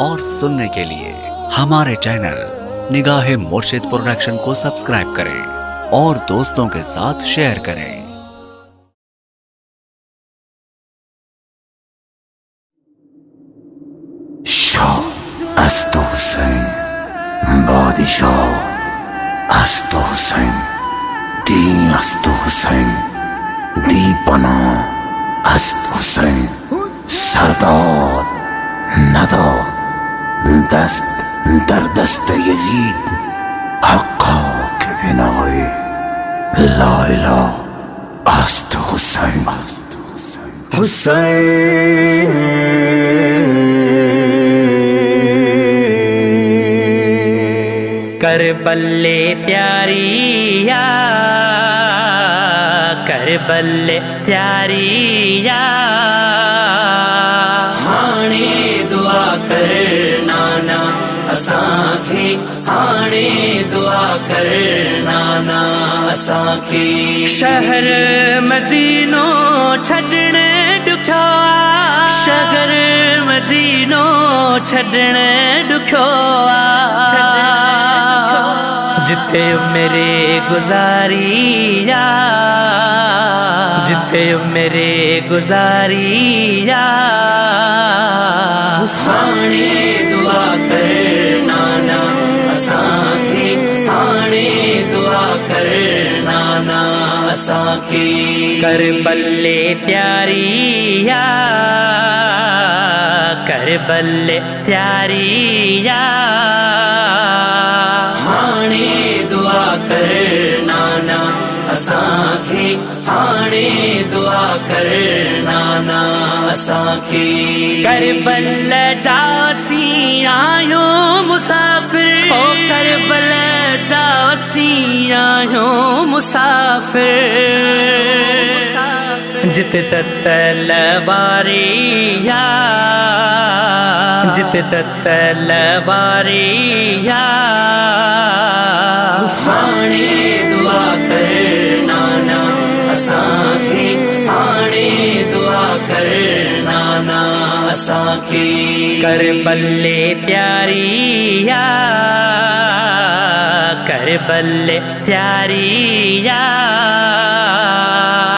और सुनने के लिए हमारे चैनल निगाहे मुर्शिद प्रोडक्शन को सब्सक्राइब करें और दोस्तों के साथ शेयर करें। अस्तु हुसैन बादशाह अस्तु हुसैन दी अस्तु हुसैन दीपना अस्तु हुसैन सरदार नदा दस्त दर दस्त यजीद हक्का के बिनाए ला इलाहा अस्तु हुसैन हुसैन करबले त्यारिया करबले त्यारिया हाणे दुआ कर नाना असांखे हाणे दुआ कर नाना असांखे शहर मदीनो छॾण ॾुखियो आ शहर मदीनो छॾण ॾुखियो आ जिते मेरे गुजारिया जिते मेरे गुजारिया हाणे दुआ कर नाना असांखे हाणे दुआ कर नाना असांखे करबले त्यारिया करबले त्यारिया हाणे दुआ कर नाना असांखे हाणे दुआ कर नाना असांखे करबल जासी आयो मुसाफिर ओ करबल जासी आयो मुसाफिर जित तलवारिया जित तलवारिया हाणे दुआ कर नाना असांखे हाणे दुआ कर नाना असांखे करबले त्यारिया करबले त्यारिया